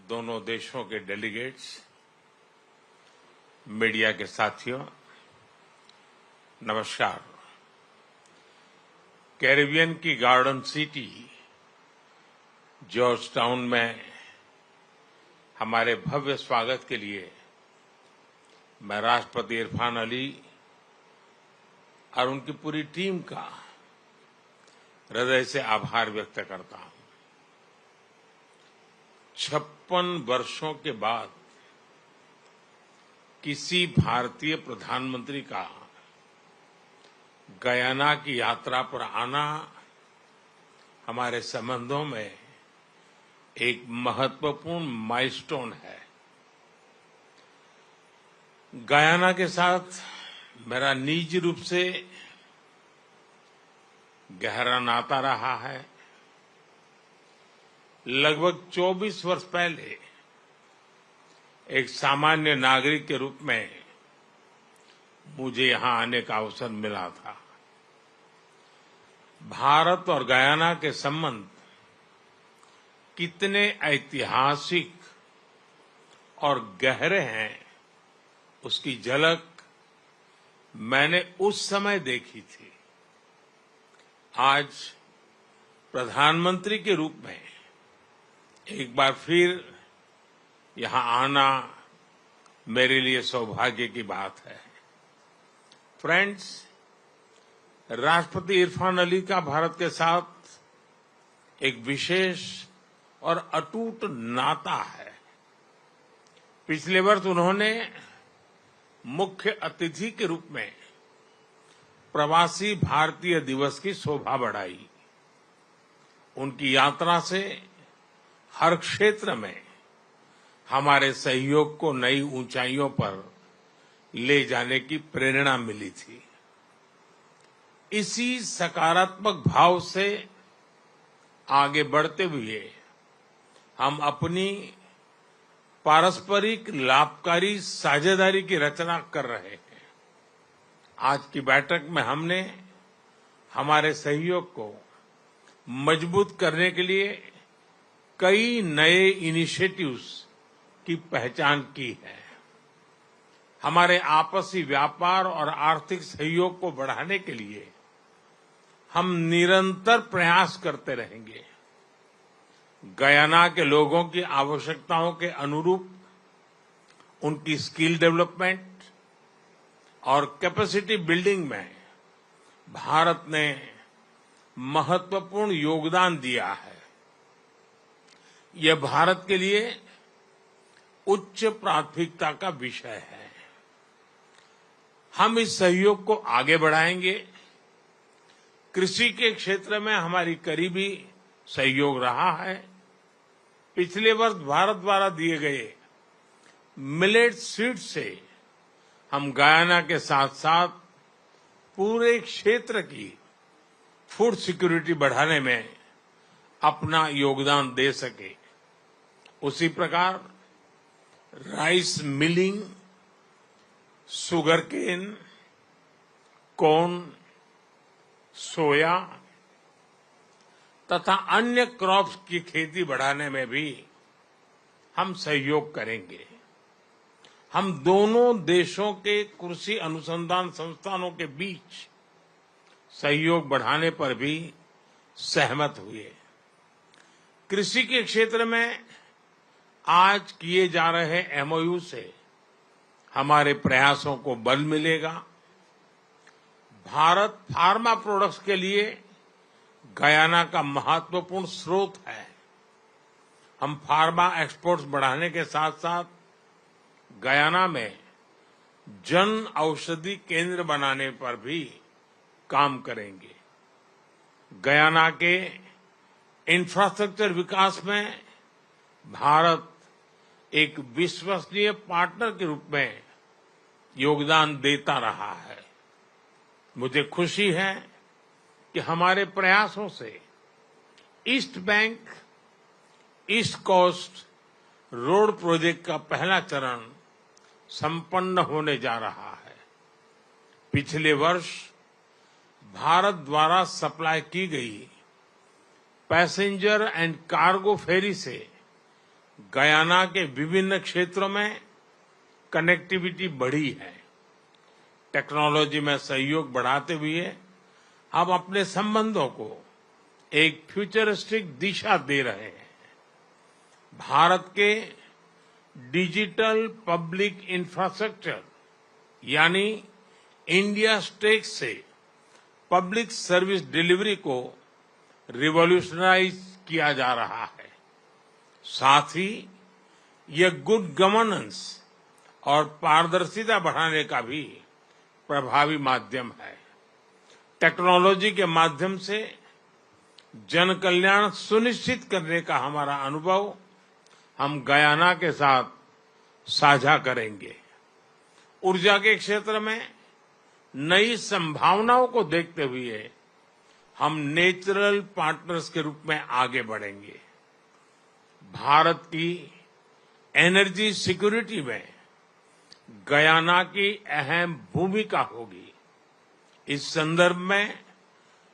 दोनों देशों के डेलीगेट्स, मीडिया के साथियों, नमस्कार। कैरिबियन की गार्डन सिटी जॉर्ज टाउन में हमारे भव्य स्वागत के लिए मैं राष्ट्रपति इरफान अली और उनकी पूरी टीम का हृदय से आभार व्यक्त करता हूं। 56 वर्षों के बाद किसी भारतीय प्रधानमंत्री का गयाना की यात्रा पर आना हमारे संबंधों में एक महत्वपूर्ण माइलस्टोन है। गयाना के साथ मेरा निजी रूप से गहरा नाता रहा है। लगभग 24 वर्ष पहले एक सामान्य नागरिक के रूप में मुझे यहां आने का अवसर मिला था। भारत और गयाना के संबंध कितने ऐतिहासिक और गहरे हैं, उसकी झलक मैंने उस समय देखी थी। आज प्रधानमंत्री के रूप में एक बार फिर यहां आना मेरे लिए सौभाग्य की बात है। फ्रेंड्स, राष्ट्रपति इरफान अली का भारत के साथ एक विशेष और अटूट नाता है। पिछले वर्ष उन्होंने मुख्य अतिथि के रूप में प्रवासी भारतीय दिवस की शोभा बढ़ाई। उनकी यात्रा से हर क्षेत्र में हमारे सहयोग को नई ऊंचाइयों पर ले जाने की प्रेरणा मिली थी। इसी सकारात्मक भाव से आगे बढ़ते हुए हम अपनी पारस्परिक लाभकारी साझेदारी की रचना कर रहे हैं। आज की बैठक में हमने हमारे सहयोग को मजबूत करने के लिए कई नए इनिशिएटिव्स की पहचान की है। हमारे आपसी व्यापार और आर्थिक सहयोग को बढ़ाने के लिए हम निरंतर प्रयास करते रहेंगे। गयाना के लोगों की आवश्यकताओं के अनुरूप उनकी स्किल डेवलपमेंट और कैपेसिटी बिल्डिंग में भारत ने महत्वपूर्ण योगदान दिया है। यह भारत के लिए उच्च प्राथमिकता का विषय है। हम इस सहयोग को आगे बढ़ाएंगे। कृषि के क्षेत्र में हमारी करीबी सहयोग रहा है। पिछले वर्ष भारत द्वारा दिए गए मिलेट सीड्स से हम गयाना के साथ साथ पूरे क्षेत्र की फूड सिक्योरिटी बढ़ाने में अपना योगदान दे सके। उसी प्रकार राइस मिलिंग, शुगरकेन, कॉर्न, सोया तथा अन्य क्रॉप्स की खेती बढ़ाने में भी हम सहयोग करेंगे। हम दोनों देशों के कृषि अनुसंधान संस्थानों के बीच सहयोग बढ़ाने पर भी सहमत हुए। कृषि के क्षेत्र में आज किए जा रहे एमओयू से हमारे प्रयासों को बल मिलेगा। भारत फार्मा प्रोडक्ट्स के लिए गयाना का महत्वपूर्ण स्रोत है। हम फार्मा एक्सपोर्ट्स बढ़ाने के साथ साथ गयाना में जन औषधि केंद्र बनाने पर भी काम करेंगे। गयाना के इंफ्रास्ट्रक्चर विकास में भारत एक विश्वसनीय पार्टनर के रूप में योगदान देता रहा है। मुझे खुशी है कि हमारे प्रयासों से east bank east coast road project का पहला चरण संपन्न होने जा रहा है। पिछले वर्ष भारत द्वारा सप्लाई की गई पैसेंजर एंड कार्गो फेरी से गयाना के विभिन्न क्षेत्रों में कनेक्टिविटी बढ़ी है। टेक्नोलॉजी में सहयोग बढ़ाते हुए हम अपने संबंधों को एक फ्यूचरिस्टिक दिशा दे रहे हैं। भारत के डिजिटल पब्लिक इंफ्रास्ट्रक्चर यानी इंडिया स्टेक से पब्लिक सर्विस डिलीवरी को रिवॉल्यूशनाइज किया जा रहा है। साथ ही यह गुड गवर्नेंस और पारदर्शिता बढ़ाने का भी प्रभावी माध्यम है। टेक्नोलॉजी के माध्यम से जन कल्याण सुनिश्चित करने का हमारा अनुभव हम गयाना के साथ साझा करेंगे। ऊर्जा के क्षेत्र में नई संभावनाओं को देखते हुए हम नेचुरल पार्टनर्स के रूप में आगे बढ़ेंगे। भारत की एनर्जी सिक्योरिटी में गयाना की अहम भूमिका होगी। इस संदर्भ में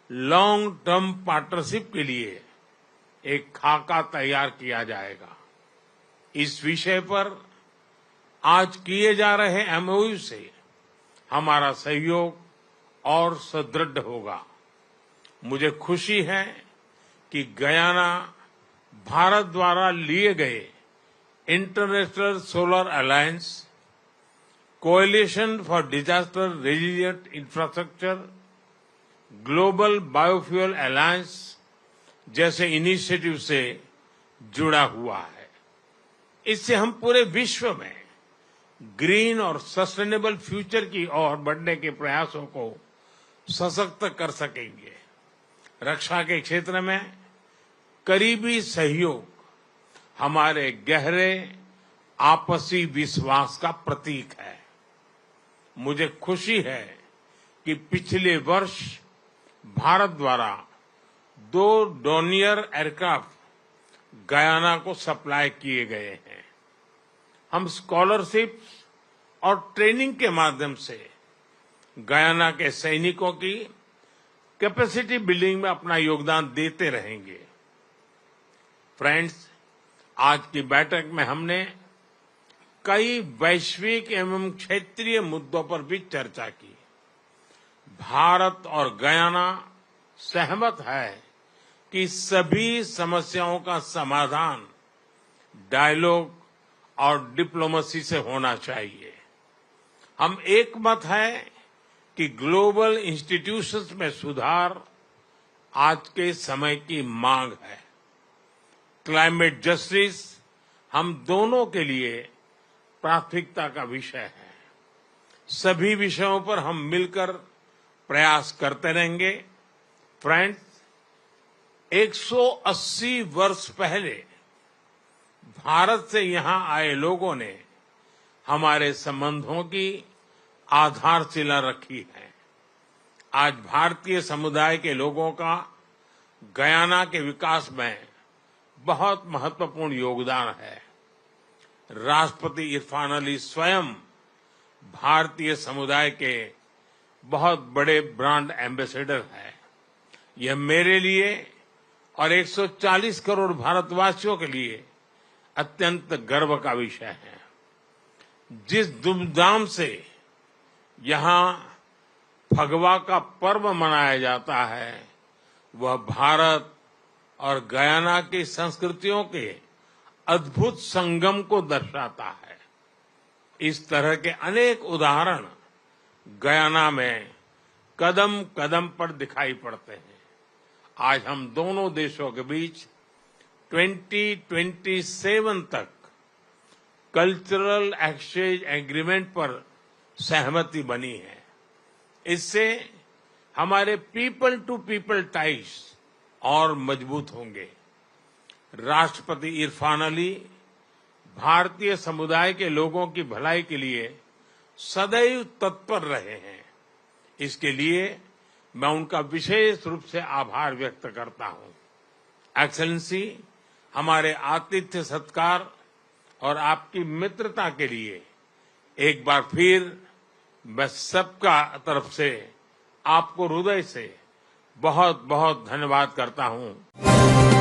लॉन्ग टर्म पार्टनरशिप के लिए एक खाका तैयार किया जाएगा। इस विषय पर आज किए जा रहे एमओयू से हमारा सहयोग और सुदृढ़ होगा। मुझे खुशी है कि गयाना भारत द्वारा लिए गए international solar alliance, coalition for disaster resilient infrastructure, global biofuel alliance जैसे इनिशिएटिव से जुड़ा हुआ है। इससे हम पूरे विश्व में ग्रीन और सस्टेनेबल फ्यूचर की ओर बढ़ने के प्रयासों को सशक्त कर सकेंगे। रक्षा के क्षेत्र में करीबी सहयोग हमारे गहरे आपसी विश्वास का प्रतीक है। मुझे खुशी है कि पिछले वर्ष भारत द्वारा 2 डोनियर एयरक्राफ्ट गयाना को सप्लाई किए गए हैं। हम स्कॉलरशिप और ट्रेनिंग के माध्यम से गयाना के सैनिकों की कैपेसिटी बिल्डिंग में अपना योगदान देते रहेंगे। फ्रेंड्स, आज की बैठक में हमने कई वैश्विक एवं क्षेत्रीय मुद्दों पर भी चर्चा की। भारत और गयाना सहमत है कि सभी समस्याओं का समाधान डायलॉग और डिप्लोमेसी से होना चाहिए। हम एकमत है कि ग्लोबल इंस्टीट्यूशंस में सुधार आज के समय की मांग है। क्लाइमेट जस्टिस हम दोनों के लिए प्राथमिकता का विषय है। सभी विषयों पर हम मिलकर प्रयास करते रहेंगे। फ्रेंड्स, 180 वर्ष पहले भारत से यहां आए लोगों ने हमारे संबंधों की आधारशिला रखी है। आज भारतीय समुदाय के लोगों का गयाना के विकास में बहुत महत्वपूर्ण योगदान है। राष्ट्रपति इरफान अली स्वयं भारतीय समुदाय के बहुत बड़े ब्रांड एम्बेसडर हैं। यह मेरे लिए और 140 करोड़ भारतवासियों के लिए अत्यंत गर्व का विषय है। जिस धूमधाम से यहां फगवा का पर्व मनाया जाता है, वह भारत और गयाना की संस्कृतियों के अद्भुत संगम को दर्शाता है। इस तरह के अनेक उदाहरण गयाना में कदम कदम पर दिखाई पड़ते हैं। आज हम दोनों देशों के बीच 2027 तक कल्चरल एक्सचेंज एग्रीमेंट पर सहमति बनी है। इससे हमारे पीपल टू पीपल टाइज और मजबूत होंगे। राष्ट्रपति इरफान अली भारतीय समुदाय के लोगों की भलाई के लिए सदैव तत्पर रहे हैं। इसके लिए मैं उनका विशेष रूप से आभार व्यक्त करता हूं। एक्सेलेंसी, हमारे आतिथ्य सत्कार और आपकी मित्रता के लिए एक बार फिर मैं सबका तरफ से आपको हृदय से बहुत बहुत धन्यवाद करता हूं।